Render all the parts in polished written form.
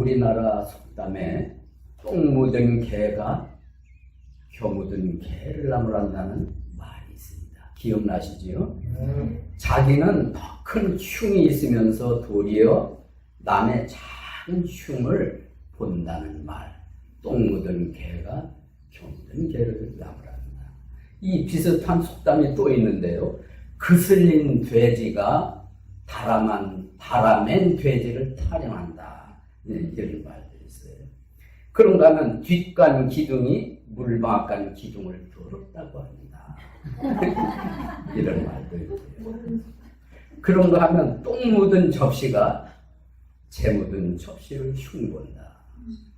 우리나라 속담에 똥 묻은 개가 겨 묻은 개를 나무란다는 말이 있습니다. 기억나시지요? 자기는 더 큰 흉이 있으면서 도리어 남의 작은 흉을 본다는 말. 똥 묻은 개가 겨 묻은 개를 나무란다. 이 비슷한 속담이 또 있는데요. 그슬린 돼지가 달아맨 돼지를 타령한다. 이런 말들이 있어요. 그런가 하면 뒷간 기둥이 물방앗간 기둥을 더럽다고 합니다. 이런 말도 있고요. 그런가 하면 똥 묻은 접시가 재 묻은 접시를 흉본다.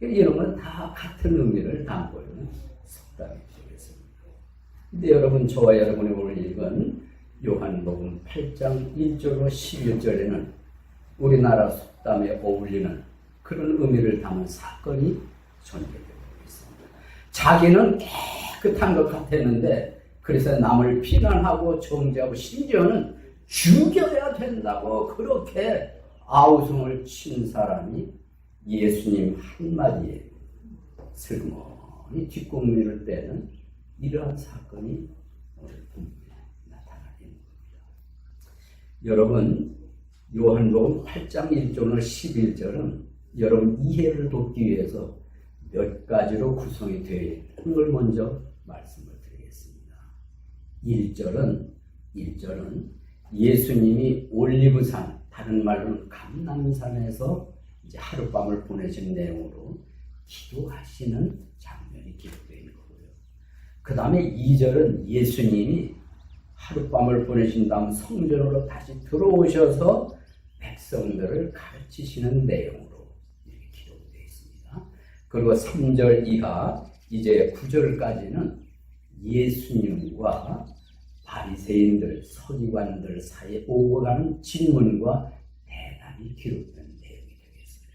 이런 건 다 같은 의미를 담고 있는 속담이 되겠습니다. 근데 여러분, 저와 여러분이 오늘 읽은 요한복음 8장 1절로 11절에는 우리나라 속담에 어울리는 그런 의미를 담은 사건이 전개되고 있습니다. 자기는 깨끗한 것 같았는데 그래서 남을 비난하고 정죄하고 심지어는 죽여야 된다고 그렇게 아우성을 친 사람이 예수님 한마디에 슬그머니 뒷공문을 빼는 이러한 사건이 오늘 본문에 나타나는 겁니다. 여러분, 요한복음 8장 1절로 11절은 여러분 이해를 돕기 위해서 몇 가지로 구성이 되어 있는 걸 먼저 말씀을 드리겠습니다. 1절은 예수님이 올리브산, 다른 말로는 감람산에서 이제 하룻밤을 보내신 내용으로 기도하시는 장면이 기록되어 있는 거고요. 그 다음에 2절은 예수님이 하룻밤을 보내신 다음 성전으로 다시 들어오셔서 백성들을 가르치시는 내용으로 이렇게 기록되어 있습니다. 그리고 3절 이하 이제 9절까지는 예수님과 바리새인들, 서기관들 사이에 오고 가는 질문과 대답이 기록된 내용이 되겠어요.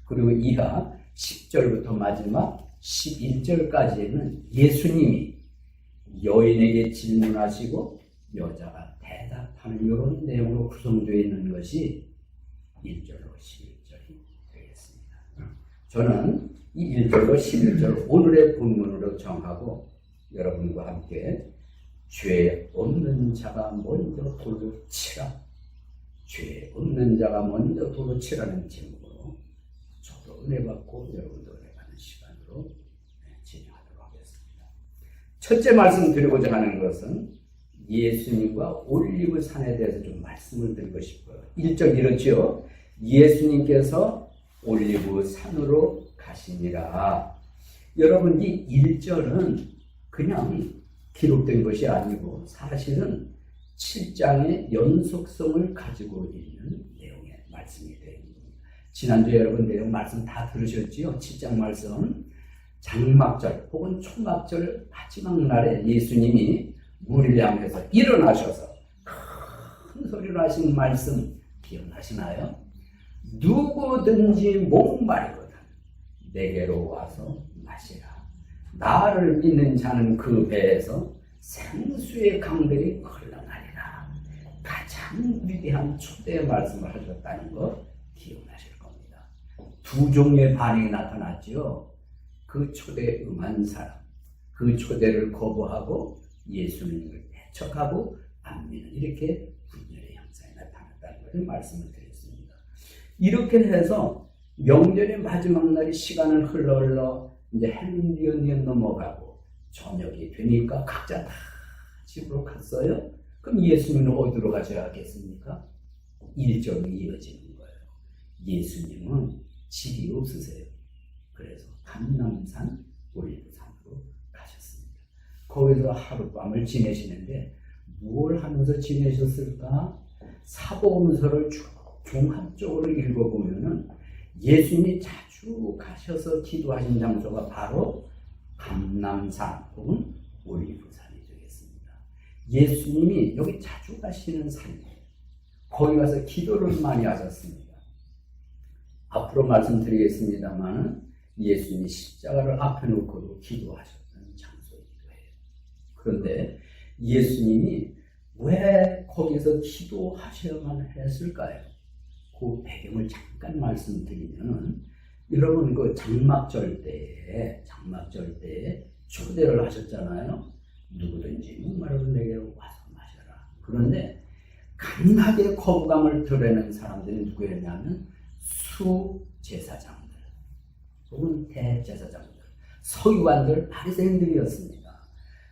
그리고 이하 10절부터 마지막 11절까지는 예수님이 여인에게 질문하시고 여자가 대답하는 이런 내용으로 구성되어 있는 것이 1절로 11절이 되겠습니다. 저는 이 1절로 11절 오늘의 본문으로 정하고 여러분과 함께 죄 없는 자가 먼저 돌로 치라. 죄 없는 자가 먼저 돌로 치라는 제목으로 저도 은혜 받고 여러분도 은혜 받는 시간으로 진행하도록 하겠습니다. 첫째 말씀 드리고자 하는 것은 예수님과 올리브산에 대해서 좀 말씀을 드리고 싶어요. 1절 이렇죠. 예수님께서 올리브산으로 가시니라. 여러분, 이 1절은 그냥 기록된 것이 아니고 사실은 7장의 연속성을 가지고 있는 내용의 말씀이 되는 겁니다. 지난주에 여러분 내용 말씀 다 들으셨지요? 7장 말씀, 장막절 혹은 초막절 마지막 날에 예수님이 무리를 향해서 일어나셔서 큰 소리로 하신 말씀 기억나시나요? 누구든지 목마르거든 내게로 와서 마시라. 나를 믿는 자는 그 배에서 생수의 강들이 흘러나리라. 가장 위대한 초대의 말씀을 하셨다는 거 기억나실 겁니다. 두 종류의 반응이 나타났죠. 그 초대에 응한 사람, 그 초대를 거부하고 예수님을 배척하고 안 믿는, 이렇게 분열의 형상이 나타났다는 것을 말씀을 드렸습니다. 이렇게 해서 명절의 마지막 날이 시간을 흘러 이제 해문니언 넘어가고 저녁이 되니까 각자 다 집으로 갔어요. 그럼 예수님은 어디로 가셔야 하겠습니까? 1절로 이어지는 거예요. 예수님은 집이 없으세요. 그래서 감람산, 올리브산으로 가셨습니다. 거기서 하룻밤을 지내시는데 뭘 하면서 지내셨을까? 사복음서를 쭉 종합적으로 읽어보면은 예수님이 자주 가셔서 기도하신 장소가 바로 감람산 혹은 올리브산이 되겠습니다. 예수님이 여기 자주 가시는 산이에요. 거기 가서 기도를 많이 하셨습니다. 앞으로 말씀드리겠습니다만 예수님이 십자가를 앞에 놓고도 기도하셨던 장소이기도 해요. 그런데 예수님이 왜 거기서 기도하셔야만 했을까요? 그 배경을 잠깐 말씀드리면 여러분 그 장막절 때에 초대를 하셨잖아요. 누구든지 목마르면 내게로 와서 마셔라. 그런데 강하게 거부감을 드러내는 사람들이 누구였냐면 수제사장들 혹은 대제사장들, 서기관들, 바리새인들이었습니다.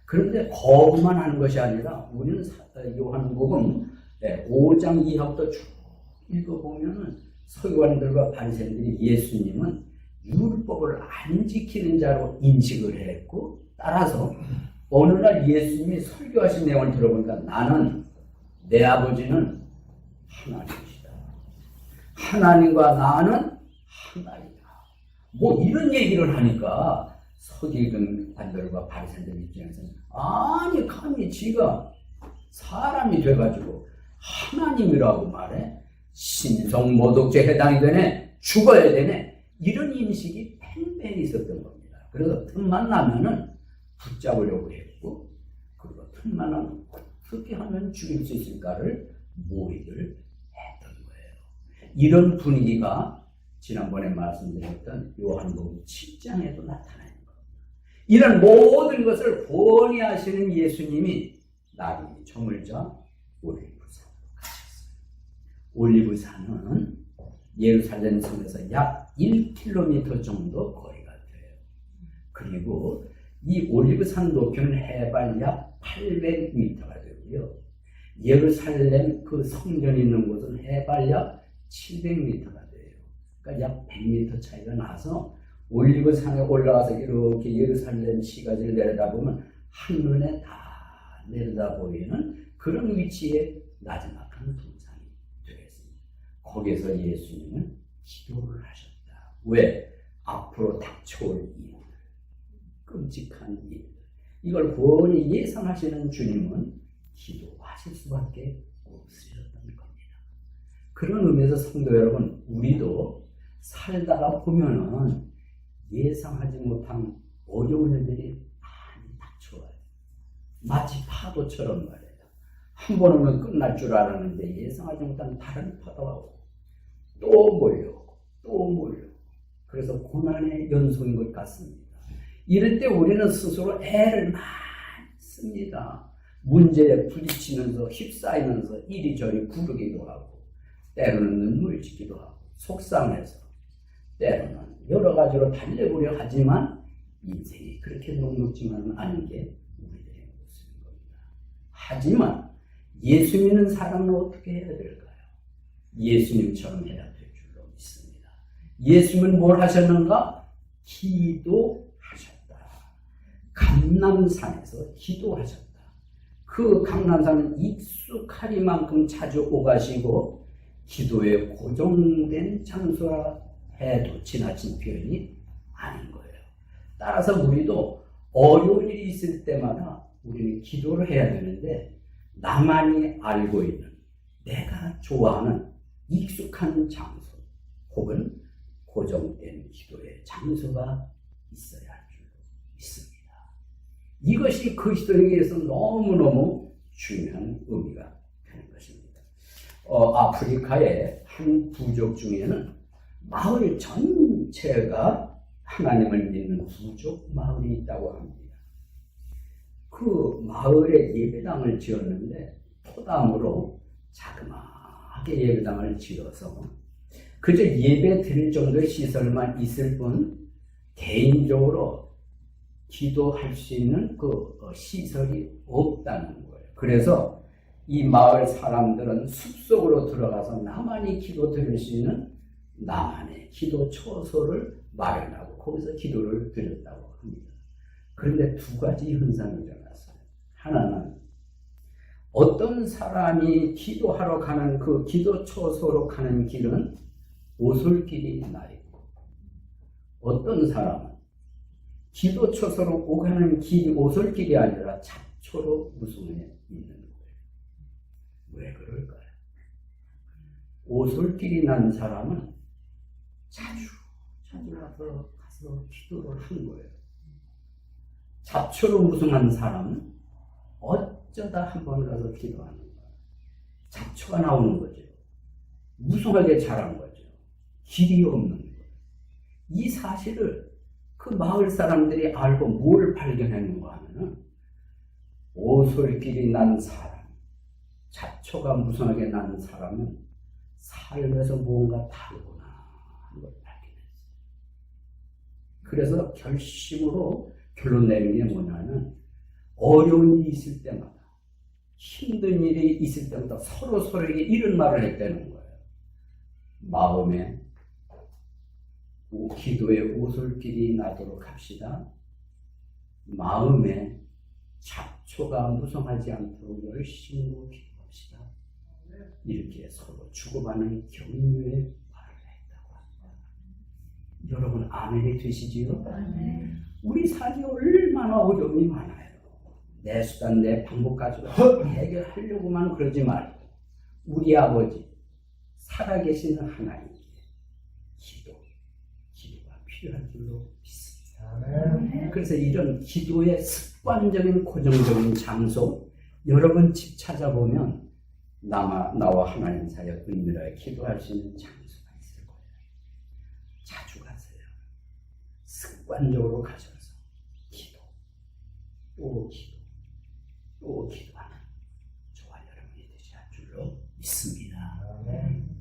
그런데 거부만 하는 것이 아니라 우리는 요한복음 5장 이하부터 쭉 읽어보면 서기관들과 바리새인들이 예수님은 율법을 안 지키는 자로 인식을 했고, 따라서 어느 날 예수님이 설교하신 내용을 들어보니까 나는 내 아버지는 하나님이시다. 하나님과 나는 하나이다. 뭐 이런 얘기를 하니까 서기관들과 바리새인들 입장에서는 아니 감히 지가 사람이 돼가지고 하나님이라고 말해? 신성모독죄에 해당이 되네? 죽어야 되네? 이런 인식이 팽팽히 있었던 겁니다. 그래서 틈만 나면은 붙잡으려고 했고, 그리고 틈만 나면 어떻게 하면 죽일 수 있을까를 모의를 했던 거예요. 이런 분위기가 지난번에 말씀드렸던 요한복음 7장에도 나타나는 겁니다. 이런 모든 것을 훤히 하시는 예수님이 나중에 저물자 올리브산으로 가셨어요. 올리브산은 예루살렘 성에서 약 1km 정도 거리가 돼요. 그리고 이 올리브산 높이는 해발 약 800m가 되고요. 예루살렘 그 성전이 있는 곳은 해발 약 700m가 돼요. 그러니까 약 100m 차이가 나서 올리브산에 올라가서 이렇게 예루살렘 시가지를 내려다보면 한눈에 다 내려다 보이는 그런 위치에 나지막한 동산이 되겠습니다. 거기서 예수님은 기도를 하셨다. 왜? 앞으로 닥쳐올 일들, 끔찍한 일들, 이걸 훤히 예상하시는 주님은 기도하실 수밖에 없으셨던 겁니다. 그런 의미에서 성도 여러분, 우리도 살다가 보면은 예상하지 못한 어려운 일들이 많이 닥쳐와요. 마치 파도처럼 말이에요. 한 번 오면 끝날 줄 알았는데 예상하지 못한 다른 파도가 오고 또 몰려오고 또 몰려오고, 그래서 고난의 연속인 것 같습니다. 이럴 때 우리는 스스로 애를 많이 씁니다. 문제에 부딪히면서 휩싸이면서 이리저리 구르기도 하고, 때로는 눈물 짓기도 하고, 속상해서 때로는 여러 가지로 달래보려 하지만 인생이 그렇게 녹록지만은 않은 게 우리들의 모습인 겁니다. 하지만 예수 믿는 사람은 어떻게 해야 될까요? 예수님처럼 해야 될 줄로 믿습니다. 예수님은 뭘 하셨는가? 기도하셨다. 감람산에서 기도하셨다. 그 감람산은 익숙하리만큼 자주 오가시고 기도에 고정된 장소라 해도 지나친 표현이 아닌 거예요. 따라서 우리도 어려운 일이 있을 때마다 우리는 기도를 해야 되는데, 나만이 알고 있는 내가 좋아하는 익숙한 장소 혹은 고정된 기도의 장소가 있어야 할 줄 믿습니다. 이것이 그리스도인에게서 너무너무 중요한 의미가 되는 것입니다. 아프리카의 한 부족 중에는 마을 전체가 하나님을 믿는 부족 마을이 있다고 합니다. 그 마을에 예배당을 지었는데 토담으로 자그마하게 예배당을 지어서 그저 예배 드릴 정도의 시설만 있을 뿐 개인적으로 기도할 수 있는 그 시설이 없다는 거예요. 그래서 이 마을 사람들은 숲속으로 들어가서 나만이 기도 드릴 수 있는 나만의 기도 처소를 마련하고 거기서 기도를 드렸다고 합니다. 그런데 두 가지 현상이 일어났어요. 하나는 어떤 사람이 기도하러 가는 그 기도 처소로 가는 길은 오솔길이 나 있고, 어떤 사람은 기도 처소로 오가는 길이 오솔길이 아니라 잡초로 무성해 있는 거예요. 왜 그럴까요? 오솔길이 난 사람은 자주 가서 기도를 한 거예요. 잡초로 무성한 사람은 어쩌다 한 번 가서 기도하는 거예요. 잡초가 나오는 거죠. 무성하게 자란 거죠. 길이 없는 거예요. 이 사실을 그 마을 사람들이 알고 뭘 발견했는가 하면은 오솔길이 난 사람, 잡초가 무성하게 나는 사람은 삶에서 무언가 다르구나 하는 걸 발견했어요. 그래서 결심으로 결론 내는 게 뭐냐면 어려운 일이 있을 때마다 힘든 일이 있을 때마다 서로에게 이런 말을 했다는 거예요. 마음에 기도의 오솔길이 나도록 합시다. 마음에 잡초가 무성하지 않도록 열심히 기도합시다. 이렇게 서로 주고받는 격려의 말을 했다고 합니다. 여러분 아멘이 되시지요? 우리 삶이 얼마나 어려움이 많아요. 내 수단 내 방법 가지고 해결하려고만 그러지 말고 우리 아버지 살아계시는 하나님께 기도가 필요한 줄로 믿습니다. 그래서 이런 기도의 습관적인 고정적인 장소 여러분 집 찾아보면 나와 하나님 사이에 은밀하게 기도할 수 있는 장소가 있을 거예요. 자주 가세요. 습관적으로 가셔서 또 기도하는 저와 여러분이 되실 줄로 믿습니다.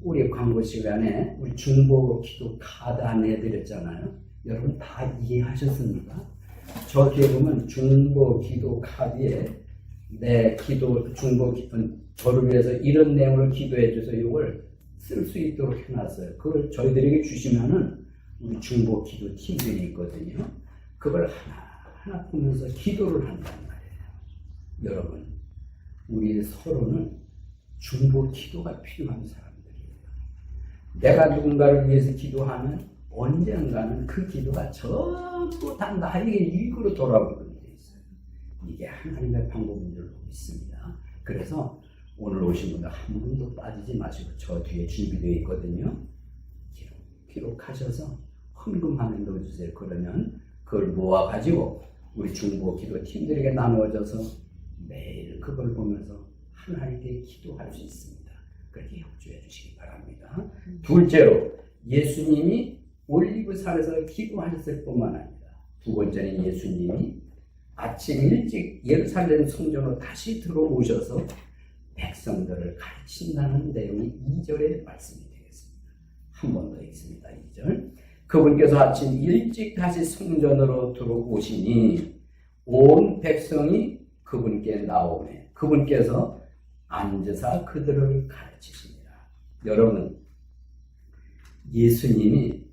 우리 광고 시간에 우리 중보 기도 카드 안내해드렸잖아요. 여러분 다 이해하셨습니까? 저 뒤에 보면 중보 기도 카드에 내 기도 저를 위해서 이런 내용을 기도해 줘서 이걸 쓸 수 있도록 해놨어요. 그걸 저희들에게 주시면은 우리 중보 기도 팀들이 있거든요. 그걸 하나 보면서 기도를 한단 말이에요. 여러분, 우리 서로는 중보 기도가 필요한 사람들이에요. 내가 누군가를 위해서 기도하면 언젠가는 그 기도가 전부 다 나에게 이익으로 돌아오는 게 있어요. 이게 하나님의 방법인 줄로 믿습니다. 그래서 오늘 오신 분들 한 분도 빠지지 마시고 저 뒤에 준비되어 있거든요. 기록하셔서 헌금함에 넣어주세요. 그러면 그걸 모아가지고 우리 중보 기도 팀들에게 나누어져서 매일 그걸 보면서 하나님께 기도할 수 있습니다. 그렇게 협조해 주시기 바랍니다. 둘째로 예수님이 올리브산에서 기도하셨을 뿐만 아니라 두 번째는 예수님이 아침 일찍 예루살렘 성전으로 다시 들어오셔서 백성들을 가르친다는 내용이 2절의 말씀이 되겠습니다. 한 번 더 읽습니다. 2절. 그분께서 아침 일찍 다시 성전으로 들어오시니 온 백성이 그분께 나오매 그분께서 앉으사 그들을 가르치십니다. 여러분, 예수님이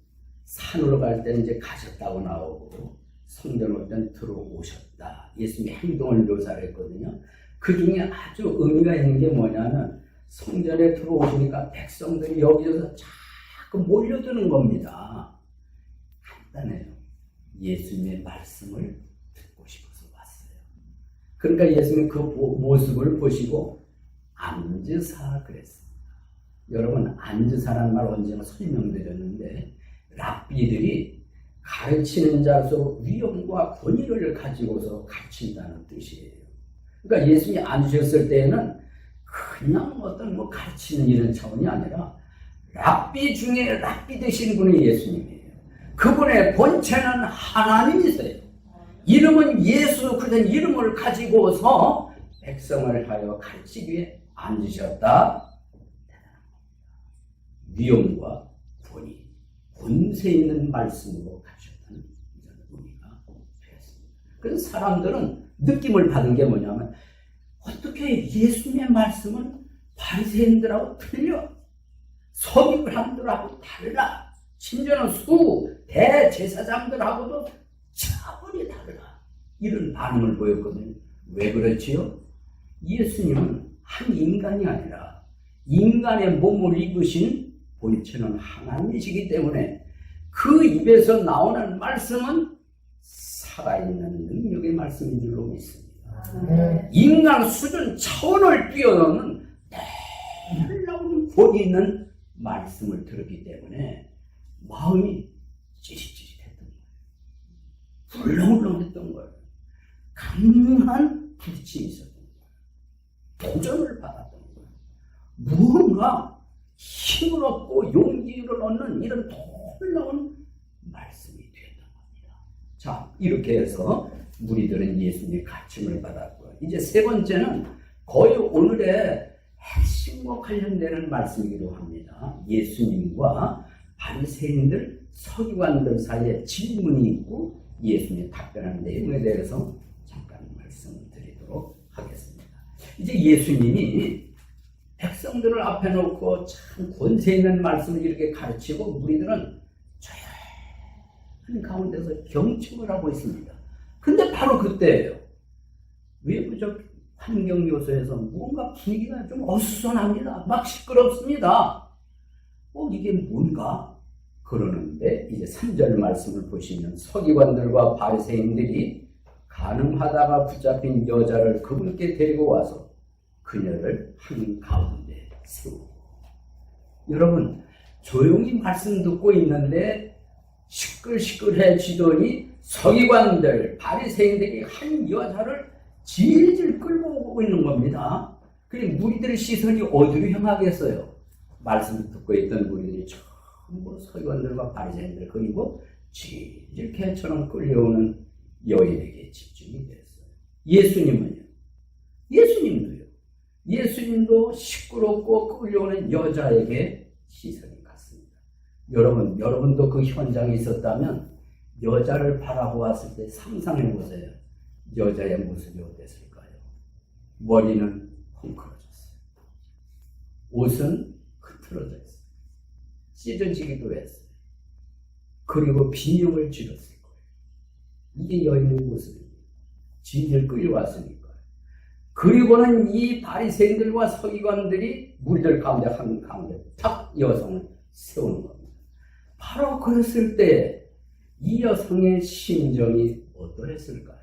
산으로 갈 때는 이제 가셨다고 나오고 성전 올 때는 들어오셨다. 예수님의 행동을 묘사를 했거든요. 그 중에 아주 의미가 있는 게 뭐냐면 성전에 들어오시니까 백성들이 여기저기서 자꾸 몰려드는 겁니다. 간단해요. 예수님의 말씀을 듣고 싶어서 왔어요. 그러니까 예수님 그 모습을 보시고 앉으사 그랬습니다. 여러분, 앉으사라는 말 언제나 설명드렸는데 랍비들이 가르치는 자로서 위엄과 권위를 가지고서 가르친다는 뜻이에요. 그러니까 예수님이 앉으셨을 때에는 그냥 어떤 가르치는 이런 차원이 아니라 랍비 중에 랍비 되신 분이 예수님이에요. 그분의 본체는 하나님이세요. 이름은 예수, 그런 이름을 가지고서 백성을 하여 가르치기 위해 앉으셨다. 위엄과 권위, 권세 있는 말씀으로 가르쳤다는 이런 의미가 되었습니다. 그래서 사람들은 느낌을 받은 게 뭐냐면 어떻게 예수님의 말씀은 바리새인들하고 틀려? 서기관들하고 달라. 심지어는 대제사장들하고도 차원이 달라. 이런 반응을 보였거든요. 왜 그렇지요? 예수님은 한 인간이 아니라 인간의 몸을 입으신 본체는 하나님이시기 때문에 그 입에서 나오는 말씀은 살아있는 능력의 말씀인 줄로 믿습니다. 인간 수준 차원을 뛰어넘는 놀라운 권위 있는 말씀을 들었기 때문에 마음이 찌릿찌릿했던 거예요. 울렁울렁했던 거예요. 강한 부딪힘이 있었던 거예요. 도전을 받았던 거예요. 무언가 힘을 얻고 용기를 얻는 이런 놀라운 말씀. 자, 이렇게 해서 무리들은 예수님의 가르침을 받았고요. 이제 세 번째는 거의 오늘의 핵심과 관련되는 말씀이기도 합니다. 예수님과 바리새인들, 서기관들 사이에 질문이 있고 예수님의 답변하는 내용에 대해서 잠깐 말씀드리도록 하겠습니다. 이제 예수님이 백성들을 앞에 놓고 참 권세 있는 말씀을 이렇게 가르치고 무리들은 조용한 가운데서 경청을 하고 있습니다. 근데 바로 그때예요. 외부적 환경 요소에서 뭔가 분위기가 좀 어수선합니다. 막 시끄럽습니다. 이게 뭔가? 그러는데 이제 3절 말씀을 보시면 서기관들과 바리새인들이 간음하다가 붙잡힌 여자를 그분께 데리고 와서 그녀를 한 가운데 세우고, 여러분 조용히 말씀 듣고 있는데 시끌시끌해지더니 서기관들, 바리새인들이 한 여자를 질질 끌고 오고 있는 겁니다. 그리고 무리들의 시선이 어디로 향하겠어요? 말씀 듣고 있던 무리들이 전부 서기관들과 바리새인들, 그리고 질질 개처럼 끌려오는 여인에게 집중이 됐어요. 예수님은요? 예수님도 시끄럽고 끌려오는 여자에게 시선이 갔습니다. 여러분도 그 현장에 있었다면 여자를 바라보았을 때 상상해 보세요. 여자의 모습이 어땠을까요? 머리는 헝클어졌어요. 옷은 흐트러져 있어요. 찢어지기도 했어요. 그리고 비명을 지렀을 거예요. 이게 여인의 모습입니다. 질질 끌려왔으니까. 그리고는 이 바리새인들과 서기관들이 무리들 가운데 한 가운데 탁 여성을 세우는 겁니다. 바로 그랬을 때 이 여성의 심정이 어떠했을까요?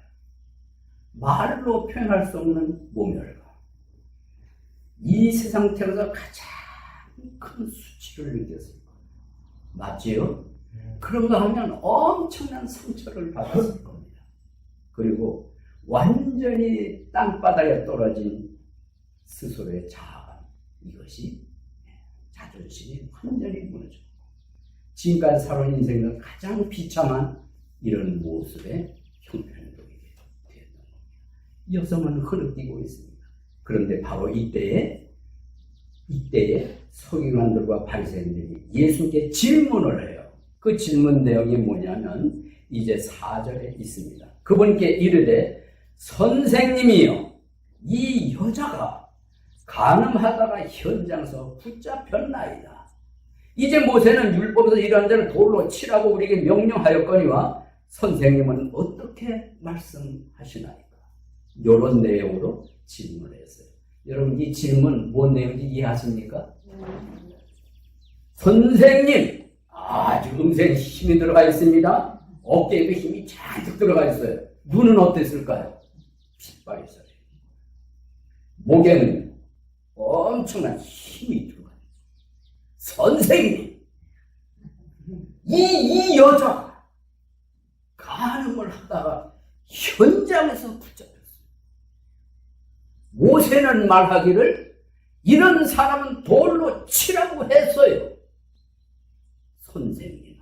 말로 표현할 수 없는 모멸감. 이 세상 태어나서 가장 큰 수치를 느꼈을 거예요. 맞지요? 그런가 하면 엄청난 상처를 받았을 겁니다. 그리고 완전히 땅바닥에 떨어진 스스로의 자아감, 이것이 자존심이 완전히 무너졌고, 지금까지 살아온 인생에서 가장 비참한 이런 모습의 형편을 보이게 되었던 겁니다. 여성은 흐느끼고 있습니다. 그런데 바로 이때에 서기관들과 바리새인들이 예수님께 질문을 해요. 그 질문 내용이 뭐냐면 이제 4절에 있습니다. 그분께 이르되 선생님이여, 이 여자가 간음하다가 현장에서 붙잡혔나이다. 이제 모세는 율법에서 이러한 자를 돌로 치라고 우리에게 명령하였거니와 선생님은 어떻게 말씀하시나이까? 이런 내용으로 질문을 했어요. 여러분 이 질문 뭔 내용인지 이해하십니까? 선생님, 아주 음색에 힘이 들어가 있습니다. 어깨에도 힘이 잔뜩 들어가 있어요. 눈은 어땠을까요? 핏발이 있어요. 목에는 엄청난 힘이 들어가 있어요. 선생님, 이 여자가 간음을 하다가 현장에서 붙잡혔어요. 모세는 말하기를 이런 사람은 돌로 치라고 했어요. 선생님은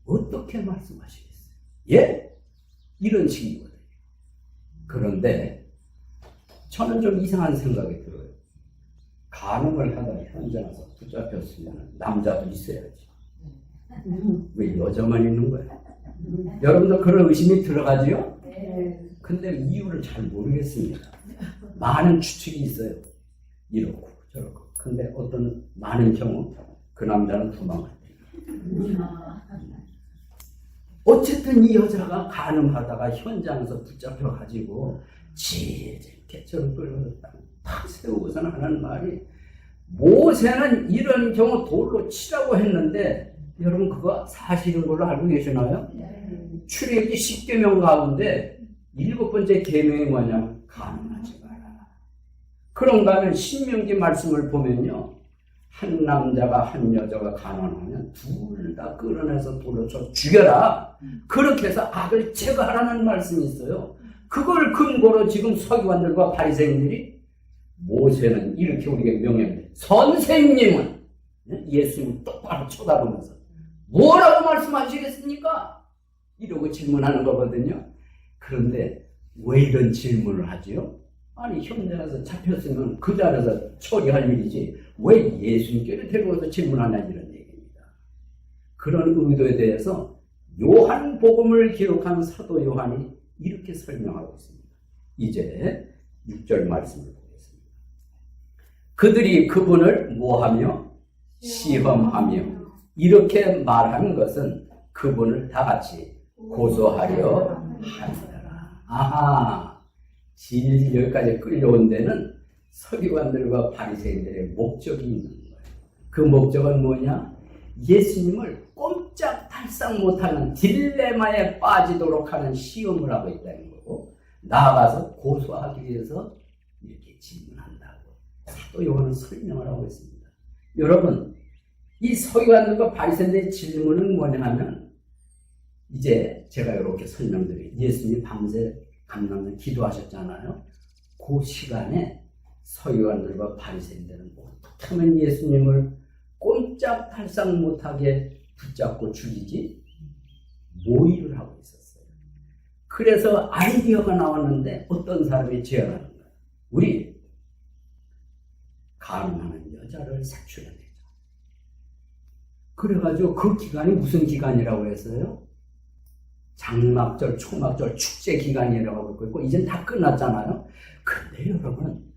어떻게 말씀하시겠어요? 예? 이런 식이거든요. 그런데 저는 좀 이상한 생각이 들어요. 간음을 하다가 현장에서 붙잡혔으면 남자도 있어야지. 왜 여자만 있는 거예요? 여러분도 그런 의심이 들어가지요? 근데 이유를 잘 모르겠습니다. 많은 추측이 있어요. 이렇고 저렇고. 근데 어떤 많은 경우 그 남자는 도망갔대요. 어쨌든 이 여자가 간음하다가 현장에서 붙잡혀가지고 질질 개처럼 끌어졌다. 탁 세우고서는 하는 말이, 모세는 이런 경우 돌로 치라고 했는데 여러분 그거 사실인 걸로 알고 계시나요? 출애굽기 10계명 가운데 7번째 계명이 뭐냐면 간음하지 마라. 그런가 하면 신명기 말씀을 보면요, 한 남자가 한 여자가 간음하면 둘 다 끌어내서 돌로 쳐 죽여라. 그렇게 해서 악을 제거하라는 말씀이 있어요. 그걸 근거로 지금 서기관들과 바리새인들이 모세는 이렇게 우리에게 명령해. 선생님은, 예수님 똑바로 쳐다보면서 뭐라고 말씀하시겠습니까? 이러고 질문하는 거거든요. 그런데 왜 이런 질문을 하지요? 아니 형제라서 잡혔으면 그 자리에서 처리할 일이지 왜 예수님께를 데려와서 질문하냐 이런 얘기입니다. 그런 의도에 대해서 요한복음을 기록한 사도 요한이 이렇게 설명하고 있습니다. 이제 6절 말씀을 보겠습니다. 그들이 그분을 뭐하며? 시험하며 이렇게 말하는 것은 그분을 다 같이 고소하려 함이더라. 아하, 질질 여기까지 끌려온 데는 서기관들과 바리새인들의 목적이 있는 거예요. 그 목적은 뭐냐? 예수님을 꼼짝달싹 못하는 딜레마에 빠지도록 하는 시험을 하고 있다는 거고, 나아가서 고소하기 위해서 이렇게 질문한다고 사도 요한은 설명을 하고 있습니다. 여러분, 이 서기관들과 바리새인들의 질문은 뭐냐 하면, 이제 제가 이렇게 설명드려요. 예수님 밤새 감람산 기도하셨잖아요. 그 시간에 서기관들과 바리새인들은 어떻게 하면 예수님을 꼼짝달싹 못하게 붙잡고 죽이지? 모의를 하고 있었어요. 그래서 아이디어가 나왔는데 어떤 사람이 제안하는 거예요. 우리 가늠하는 여자를 색출해내자. 그래가지고 그 기간이 무슨 기간이라고 했어요? 장막절, 초막절, 축제 기간이라고 하고 있고 이젠 다 끝났잖아요. 근데 여러분,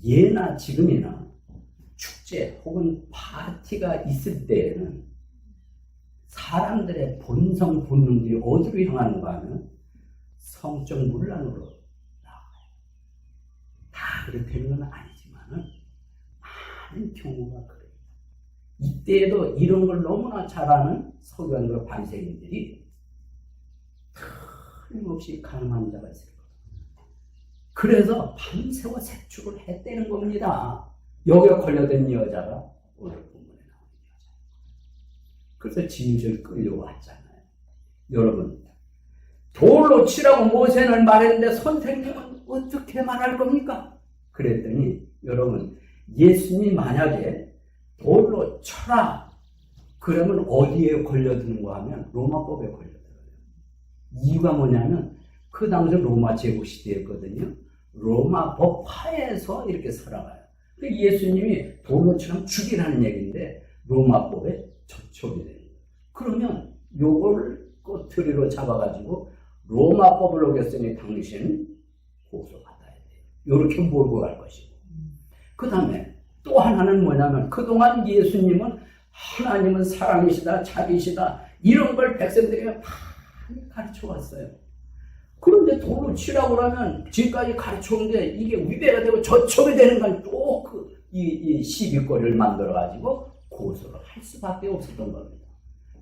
예나 지금이나 축제 혹은 파티가 있을 때에는 사람들의 본성, 본능들이 어디로 향하는가 하면 성적 문란으로 나와요. 다 그렇게 되는 건 아니지만은 많은 경우가 그래요. 이때에도 이런 걸 너무나 잘 아는 서기관들과 바리새인들이 틀림없이 가늠한 자가 있을 거예요. 그래서 밤새워 색출을 했다는 겁니다. 여기에 걸려든 여자가 오늘 본문에 나오는 여자예요. 그래서 질질 끌려왔잖아요. 여러분, 돌로 치라고 모세는 말했는데 선생님은 어떻게 말할 겁니까? 그랬더니 여러분, 예수님이 만약에 돌로 쳐라 그러면 어디에 걸려드는가 하면 로마법에 걸려들어요. 이유가 뭐냐면 그 당시 로마 제국 시대였거든요. 로마 법하에서 이렇게 살아가요. 예수님이 돌로 치면 죽이라는 얘기인데 로마법에 저촉이 되는 거예요. 그러면 요걸 꼬투리로 잡아가지고 로마법을 어겼으니 당신은 고소받아야 돼요. 이렇게 몰고 갈 것이고, 그 다음에 또 하나는 뭐냐면 그동안 예수님은 하나님은 사랑이시다, 자비시다 이런 걸 백성들에게 많이 가르쳐 왔어요. 그런데 돌로 치라고 그러면 지금까지 가르쳐온 게 이게 위배가 되고 저촉이 되는 건 또 이 시비거리를 만들어가지고 고소를 할 수밖에 없었던 겁니다.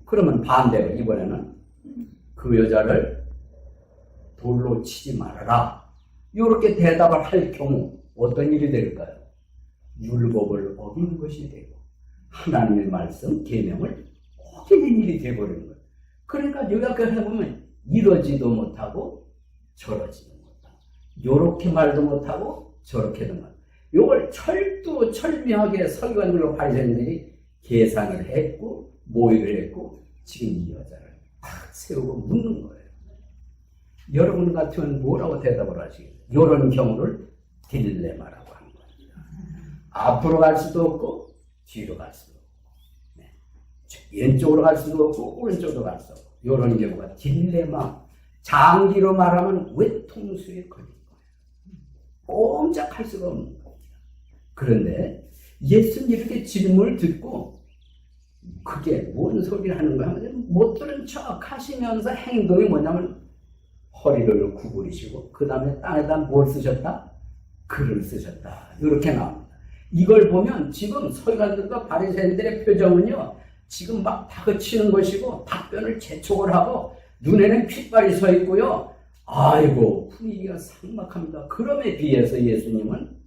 그러면 반대로 이번에는 그 여자를 돌로 치지 말아라 이렇게 대답을 할 경우 어떤 일이 될까요? 율법을 어기는 것이 되고 하나님의 말씀, 계명을 어기는 일이 되어버리는 거예요. 그러니까 여기까지 해보면 이러지도 못하고 저러지도 못하고 요렇게 말도 못하고 저렇게도 못하고 요걸 철두철미하게 서기관들과 바리새인들이 계산을 했고 모의를 했고 지금 이 여자를 탁 세우고 묻는 거예요. 여러분 같으면 뭐라고 대답을 하시겠어요? 이런 경우를 딜레마라고 하는 겁니다. 앞으로 갈 수도 없고 뒤로 갈 수도 없고, 네. 왼쪽으로 갈 수도 없고 오른쪽으로 갈 수도 없고 이런 경우가 딜레마. 장기로 말하면 외통수에 걸린 거예요. 꼼짝할 수가 없는 겁니다. 그런데 예수님 이렇게 질문을 듣고 그게 뭔 소리를 하는가 하면 못 들은 척 하시면서 행동이 뭐냐면 허리를 구부리시고 그 다음에 땅에다 뭘 쓰셨다? 글을 쓰셨다. 이렇게 나옵니다. 이걸 보면 지금 서기관들과 바리새인들의 표정은요 지금 막 다그치는 것이고 답변을 재촉을 하고 눈에는 핏발이 서 있고요. 아이고 분위기가 삭막합니다. 그럼에 비해서 예수님은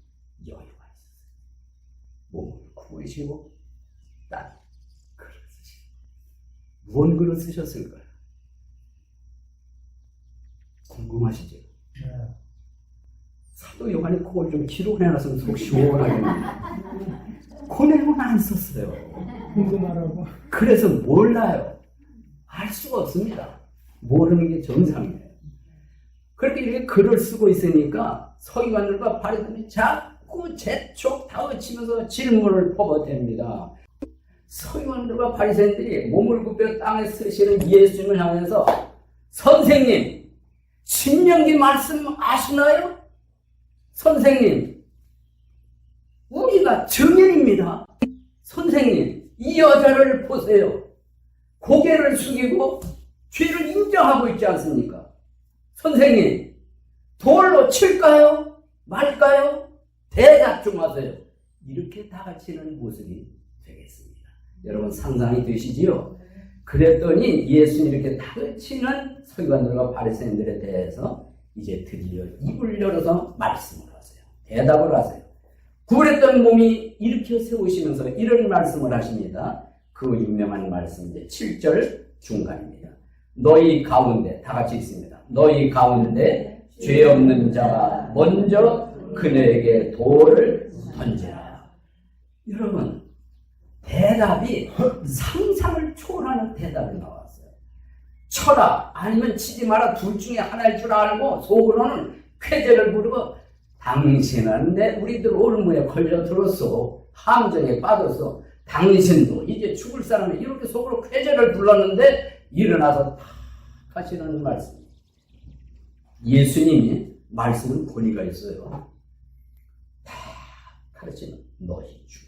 여유가 있었어요. 몸을 구부리시고 딱 글을 쓰시고 무슨 글을 쓰셨을까요? 궁금하시죠? 네. 사도 요한이 그걸 좀 기록해놨으면 속 시원하겠네요. 그 내용은 안 썼어요. 궁금하라고. 그래서 몰라요. 알 수가 없습니다. 모르는 게 정상이에요. 그렇게 이렇게 글을 쓰고 있으니까 서기관들과 바리새인들이 자꾸 재촉 다그치면서 질문을 퍼붓습니다. 서기관들과 바리새인들이 몸을 굽혀 땅에 쓰시는 예수님을 향해서 선생님, 신명기 말씀 아시나요? 선생님, 우리가 증인입니다. 선생님, 이 여자를 보세요. 고개를 숙이고 죄를 인정하고 있지 않습니까? 선생님, 돌로 칠까요? 말까요? 대답 좀 하세요. 이렇게 다가치는 모습이 되겠습니다. 여러분 상상이 되시지요? 그랬더니 예수님이 이렇게 다그치는 서기관들과 바리새인들에 대해서 이제 드디어 입을 열어서 말씀을 하세요. 대답을 하세요. 구부렸던 몸이 일으켜 세우시면서 이런 말씀을 하십니다. 그 유명한 말씀 이제 7절 중간입니다. 너희 가운데 다 같이 있습니다. 너희 가운데 죄 없는 자가 먼저 그녀에게 돌을 던지라. 여러분 대답이 상상을 초월하는 대답이 나왔어요. 쳐라 아니면 치지 마라 둘 중에 하나일 줄 알고 속으로는 쾌재를 부르고 당신은 내 우리들 올무에 걸려 들었어. 함정에 빠져서 당신도 이제 죽을 사람이 이렇게 속으로 쾌재를 불렀는데 일어나서 탁 하시는 말씀. 예수님이 말씀은 권위가 있어요. 탁 가르치는 너희 중에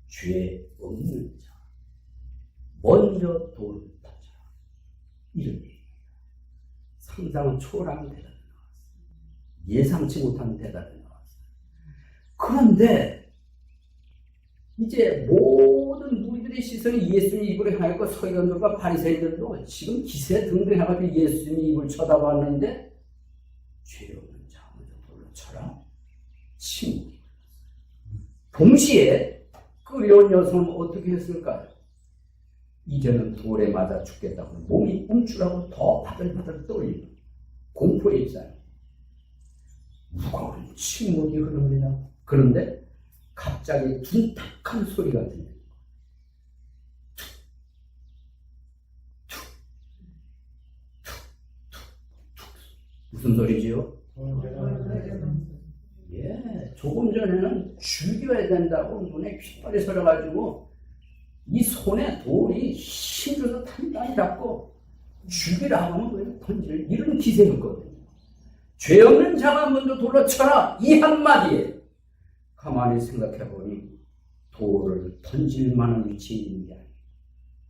죄 없는 자 먼저 돌을 던져라. 이런 얘기예요. 상상을 초월하는 대답이 나왔어요. 예상치 못한 대답이 나왔어요. 그런데 이제 모든 무리들의 시선이 예수님 입을 향했고 서기관들과 바리새인들도 지금 기세등등해가지고 예수님 입을 쳐다봤는데 죄 없는 자 먼저 돌로 쳐라. 침묵이. 동시에 끌려온 여성은 어떻게 했을까요? 이제는 돌에 맞아 죽겠다고 몸이 움츠라고 더 바들바들 떨리고 공포에 있어요. 무거운 침묵이 흐릅니다. 그런데 갑자기 둔탁한 소리가 들려요. 무슨 소리지요? 예, 조금 전에는 죽여야 된다고 눈에 핏발이 서려가지고 이 손에 돌이 힘줘서 단단히 잡고 죽이라 하면 왜 던질 이런 기세였거든요. 죄 없는 자가 먼저 돌로 쳐라 이 한마디에 가만히 생각해보니 돌을 던질 만한 위치에 있는 게 아니에요.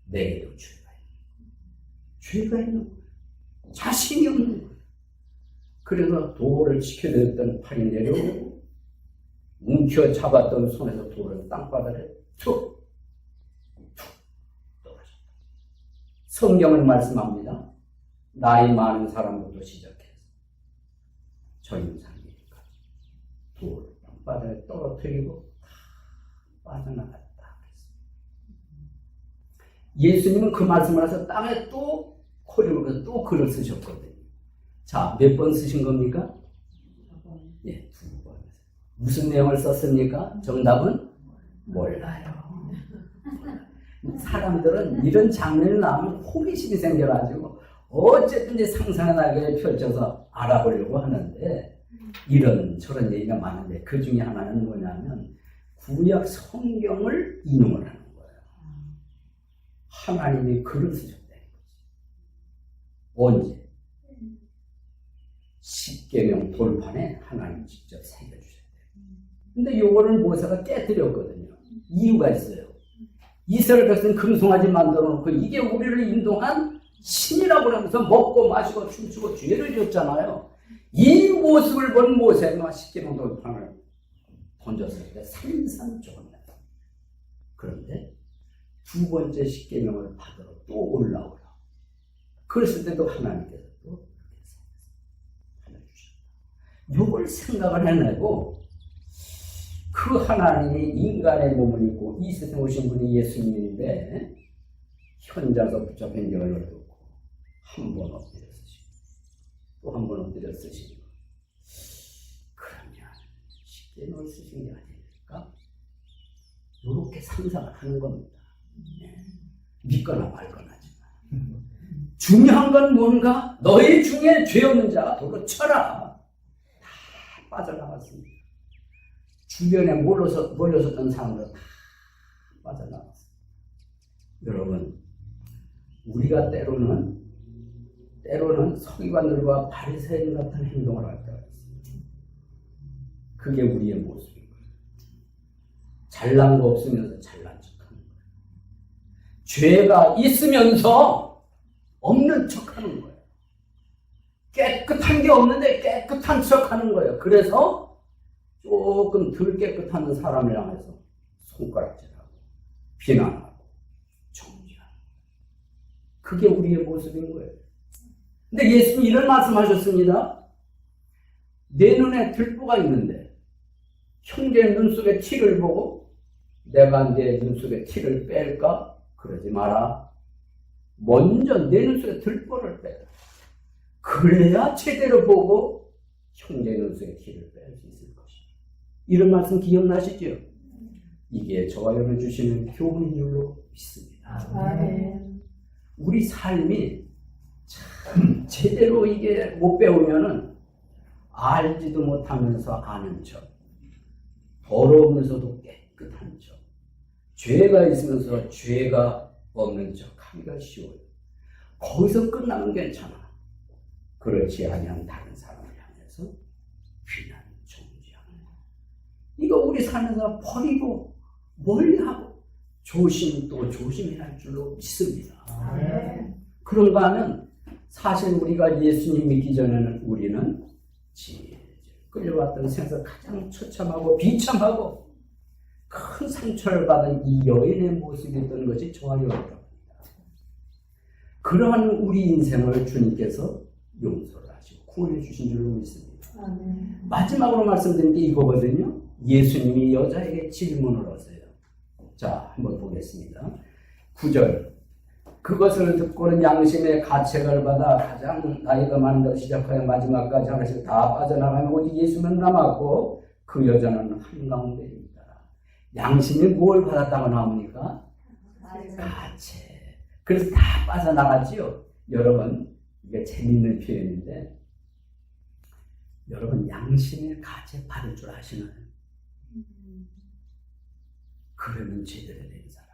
내게도 죄가 있는 거예요. 죄가 있는 거예요. 자신이 없는 거예요. 그래서 돌을 지켜냈던 팔이 내려오고 움켜 잡았던 손에서 돌을 땅바닥에 툭 떨어졌다. 성경은 말씀합니다. 나이 많은 사람부터 시작해서 젊은 사람까지 돌을 땅바닥에 떨어뜨리고 빠져나갔다. 예수님은 그 말씀을 해서 땅에 또 코리를 또 글을 쓰셨거든요. 자, 몇 번 쓰신 겁니까? 예, 2번. 무슨 내용을 썼습니까? 정답은 몰라요. 사람들은 이런 장면이 나오면 호기심이 생겨가지고 어쨌든 이제 상상의 날개를 펼쳐서 알아보려고 하는데 이런 저런 얘기가 많은데 그 중에 하나는 뭐냐면 구약 성경을 인용을 하는 거예요. 하나님이 글을 쓰셨다는 거지. 언제? 십계명 돌판에 하나님 직접 새겨주셨대요. 근데 요거를 모세가 깨뜨렸거든요. 이유가 있어요. 이스라엘 백성 금송아지 만들어 놓고 이게 우리를 인도한 신이라고 그러면서 먹고 마시고 춤추고 죄를 졌잖아요. 이 모습을 본 모세가 십계명 돌판을 던졌을 때 산산조각났다. 그런데 두 번째 십계명을 받으러 또 올라오라. 그랬을 때도 하나님께서 또 이걸 생각을 해내고 그 하나님이 인간의 몸을 입고 이 세상에 오신 분이 예수님인데 현자서 붙잡힌 영을 얻고 한 번 엎드려 쓰시고 또 한 번 엎드려 쓰시고 그러면 쉽게 널 쓰신 게 아닐까? 이렇게 상상을 하는 겁니다. 네. 믿거나 말거나 하지만 중요한 건 뭔가? 너희 중에 죄 없는 자가 도로 쳐라. 다 빠져나갔습니다. 주변에 몰려섰던 사람들 다 빠져나갔습니다. 여러분, 우리가 때로는 서기관들과 바리새인 같은 행동을 할 때가 있습니다. 그게 우리의 모습인 거예요. 잘난 거 없으면서 잘난 척하는 거예요. 죄가 있으면서 없는 척하는 거예요. 깨끗한 게 없는데 깨끗한 척하는 거예요. 그래서 조금 덜 깨끗한 사람을 향해서 손가락질하고 비난하고 정죄하고, 그게 우리의 모습인 거예요. 근데 예수님이 이런 말씀하셨습니다. 내 눈에 들보가 있는데 형제 눈 속에 티를 보고 내가 내 눈 속에 티를 뺄까? 그러지 마라. 먼저 내 눈 속에 들보를 빼라. 그래야 제대로 보고 형제 눈 속에 티를 뺄 수 있을 것이다. 이런 말씀 기억나시죠? 이게 저와 여러분 주시는 교훈인 줄로 믿습니다. 우리 삶이 참 제대로 이게 못 배우면은 알지도 못하면서 아는 척, 더러우면서도 깨끗한 척, 죄가 있으면서 죄가 없는 척 하기가 쉬워요. 거기서 끝나면 괜찮아. 그렇지 아니한 다른 사람을 향해서 비난, 정죄하는 거, 이거 우리 삶에서 버리고 멀리하고 또 조심해야 할 줄로 믿습니다. 그런가 하면 사실 우리가 예수님 믿기 전에는 우리는 끌려왔던 생에서 가장 처참하고 비참하고 큰 상처를 받은 이 여인의 모습이었던 것이 저와 여러분입니다. 그러한 우리 인생을 주님께서 용서를 하시고 구원해 주신 줄로 믿습니다. 마지막으로 말씀드린 게 이거거든요. 예수님이 여자에게 질문을 하세요. 자, 한번 보겠습니다. 9절. 그것을 듣고는 양심의 가책을 받아 가장 나이가 많은 것 시작하여 마지막까지 하나씩 다 빠져나가면 오직 예수만 남았고 그 여자는 한가운데입니다. 양심이 뭘 받았다고 나옵니까? 가책. 그래서 다 빠져나갔지요. 여러분, 이게 재미있는 표현인데, 여러분 양심의 가책 받을 줄 아시나요? 그러면 제대로 된 사람.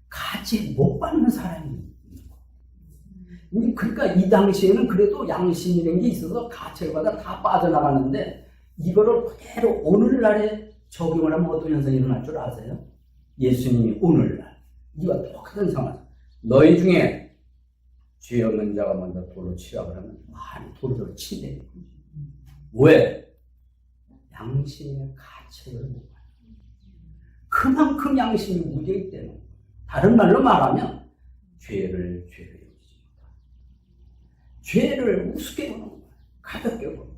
가책 못 받는 사람이 있고, 그러니까 이 당시에는 그래도 양심이라는 게 있어서 가책을 받아 다 빠져나갔는데, 이거를 그대로 오늘날에 적용을 하면 어떤 현상이 일어날 줄 아세요? 예수님이 오늘날 이와 똑같은 상황, 너희 중에 죄 없는 자가 먼저 돌을 치라 그러면 많이 돌을 친대. 왜? 양심의 가책을 못 받아요. 그만큼 양심이 무죄이기 때문에. 다른 말로 말하면 죄를 여기지 못하고 죄를 우습게 보는 거예요. 가볍게 보는 거예요.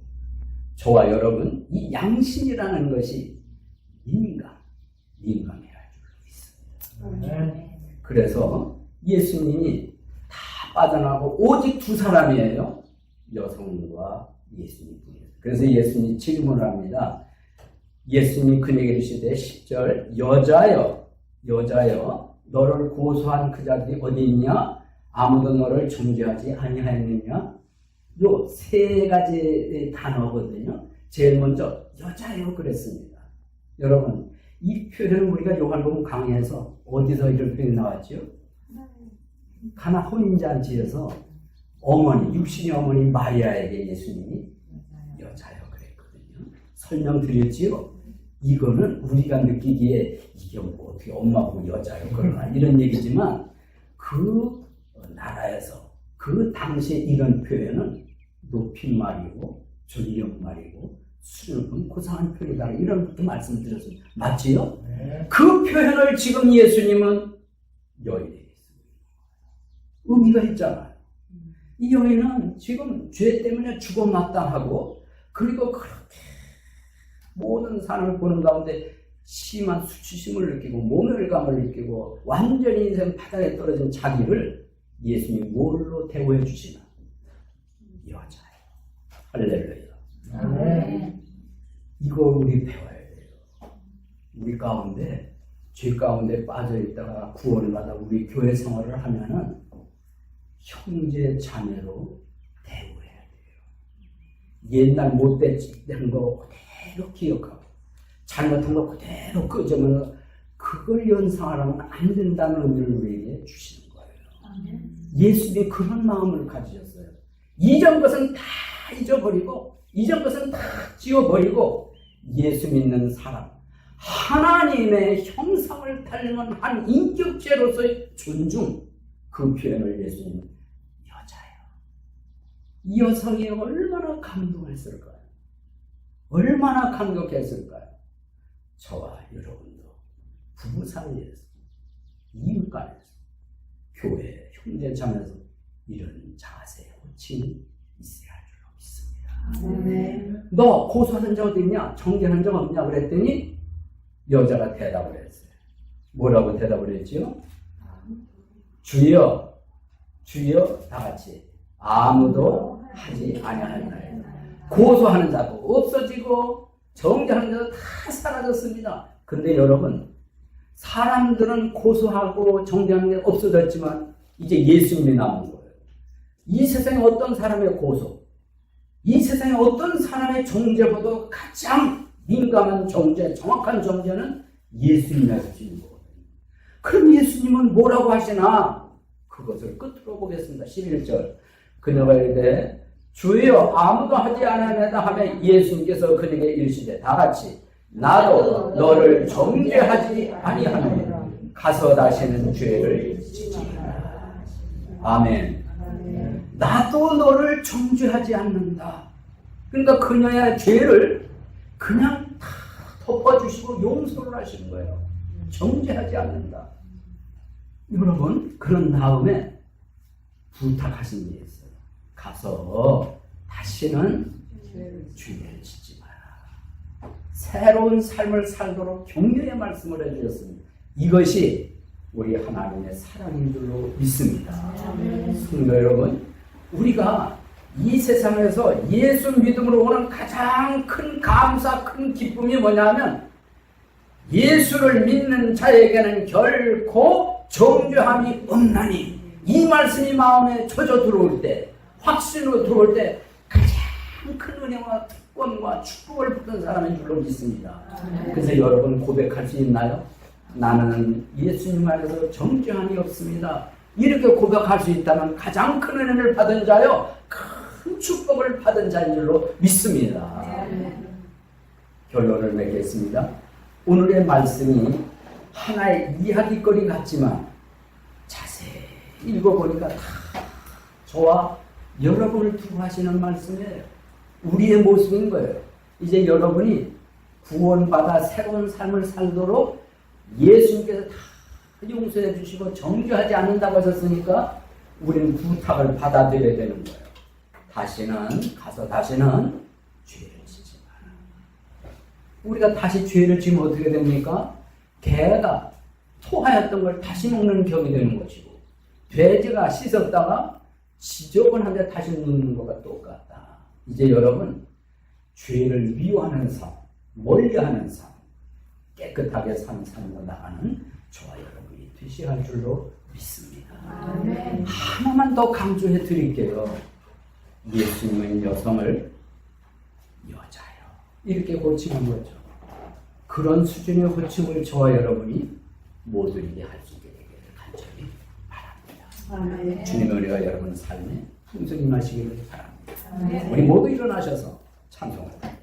저와 여러분, 이 양심이라는 것이 민감해야 할 줄로 믿습니다. 그래서 예수님이 다 빠져나가고 오직 두 사람이에요. 여성과 예수님뿐이에요. 그래서 예수님이 질문을 합니다. 예수님이 그에게 이르시되 10절 여자여 너를 고소한 그 자들이 어디 있냐? 아무도 너를 정죄하지 아니하였느냐? 요 세 가지 단어거든요. 제일 먼저 여자여 그랬습니다. 여러분, 이 표현은 우리가 요한복음 강의에서 어디서 이런 표현이 나왔죠? 가나 혼인잔치에서 육신의 어머니 마리아에게 예수님이 여자여 그랬거든요. 설명드렸지요. 이거는 우리가 느끼기에 이게 뭐 어떻게 엄마고 여자요 그러나 이런 얘기지만 그 나라에서 그 당시에 이런 표현은 높임말이고 존경말이고 수줍은 고상한 표현이다 이런 것도 말씀드렸습니다. 맞지요? 네. 그 표현을 지금 예수님은 여인에게 했습니다. 의미가 있잖아요. 이 여인은 지금 죄 때문에 죽어마땅하고 그리고 그렇게 모든 사람을 보는 가운데 심한 수치심을 느끼고 모멸감을 느끼고 완전히 인생 바닥에 떨어진 자기를 예수님이 뭘로 대우해 주시나? 여자예요. 할렐루야. 네. 이거 우리 배워야 돼요. 우리 가운데 죄 가운데 빠져 있다가 구원을 받아 우리 교회 생활을 하면은 형제 자매로 대우해야 돼요. 옛날 못된 거 그대로 기억하고 잘못한 거 그대로 끄집어내서 그걸 연상하라면 안 된다는 의미를 우리에게 주시는 거예요. 예수님이 그런 마음을 가지셨어요. 이전 것은 다 잊어버리고 이전 것은 다 지워버리고 예수 믿는 사람, 하나님의 형상을 닮은 한 인격체로서의 존중, 그 표현을 예수님은 여자예요. 이 여성이 얼마나 감동했을까요? 얼마나 감격했을까요? 저와 여러분도 부부 사이에서, 이웃 간에서, 교회, 형제 자매에서 이런 자세의 호칭이 있어야 할 줄로 믿습니다. 너 고소하는 적 어디 있냐? 정죄한 적 없냐? 그랬더니 여자가 대답을 했어요. 뭐라고 대답을 했지요? 주여, 주여, 다 같이 아무도 하지 아니하였나이다. 고소하는 자도 없어지고 정죄하는 자도 다 사라졌습니다. 근데 여러분, 사람들은 고소하고 정죄하는 게 없어졌지만 이제 예수님이 남은 거예요. 이 세상에 어떤 사람의 고소, 이 세상에 어떤 사람의 정죄보다 가장 민감한 정죄, 정확한 정죄는 예수님이 하시는 거거든요. 그럼 예수님은 뭐라고 하시나? 그것을 끝으로 보겠습니다. 11절. 그녀가 이르되 주여 아무도 하지 않았나이다 하며 예수님께서 그에게 이르시되 다 같이 나도 너를 정죄하지 아니하노니 가서 다시는 죄를 지지라. 아멘. 나도 너를 정죄하지 않는다. 그러니까 그녀의 죄를 그냥 다 덮어주시고 용서를 하시는 거예요. 정죄하지 않는다. 여러분, 그런 다음에 부탁하신 게 있어요. 가서 다시는 죄를 짓지 마라. 새로운 삶을 살도록 격려의 말씀을 해주셨습니다. 이것이 우리 하나님의 사랑인 줄로 믿습니다. 성도 여러분, 우리가 이 세상에서 예수 믿음으로 오는 가장 큰 감사, 큰 기쁨이 뭐냐면 예수를 믿는 자에게는 결코 정죄함이 없나니, 이 말씀이 마음에 젖어 들어올 때, 확신으로 들어올 때 가장 큰 은혜와 특권과 축복을 받은 사람인 줄로 믿습니다. 그래서 여러분 고백할 수 있나요? 나는 예수님 안에서 정죄함이 없습니다. 이렇게 고백할 수 있다면 가장 큰 은혜를 받은 자요, 큰 축복을 받은 자인 줄로 믿습니다. 결론을 맺겠습니다. 오늘의 말씀이 하나의 이야기거리 같지만 자세히 읽어보니까 다 저와 여러분을 두고 하시는 말씀이에요. 우리의 모습인 거예요. 이제 여러분이 구원받아 새로운 삶을 살도록 예수님께서 다 용서해 주시고 정죄하지 않는다고 하셨으니까 우리는 부탁을 받아들여야 되는 거예요. 다시는 죄를 짓지 마라. 우리가 다시 죄를 지으면 어떻게 됩니까? 개가 토하였던 걸 다시 먹는 격이 되는 것이고, 돼지가 씻었다가 지저분한데 다시 눕는 것과 똑같다. 이제 여러분, 죄를 미워하는 삶, 멀리하는 삶, 깨끗하게 사는 삶으로 나가는 저와 여러분이 되셔야 할 줄로 믿습니다. 아멘. 하나만 더 강조해 드릴게요. 예수님은 여성을 여자요, 이렇게 호칭한 거죠. 그런 수준의 호칭을 저와 여러분이 모두에게 할 수 있게 되기를 간절히 바랍니다. 아멘. 주님의 은혜가 여러분 삶에 풍성히 임하시기를 바랍니다. 아멘. 우리 모두 일어나셔서 찬송합니다.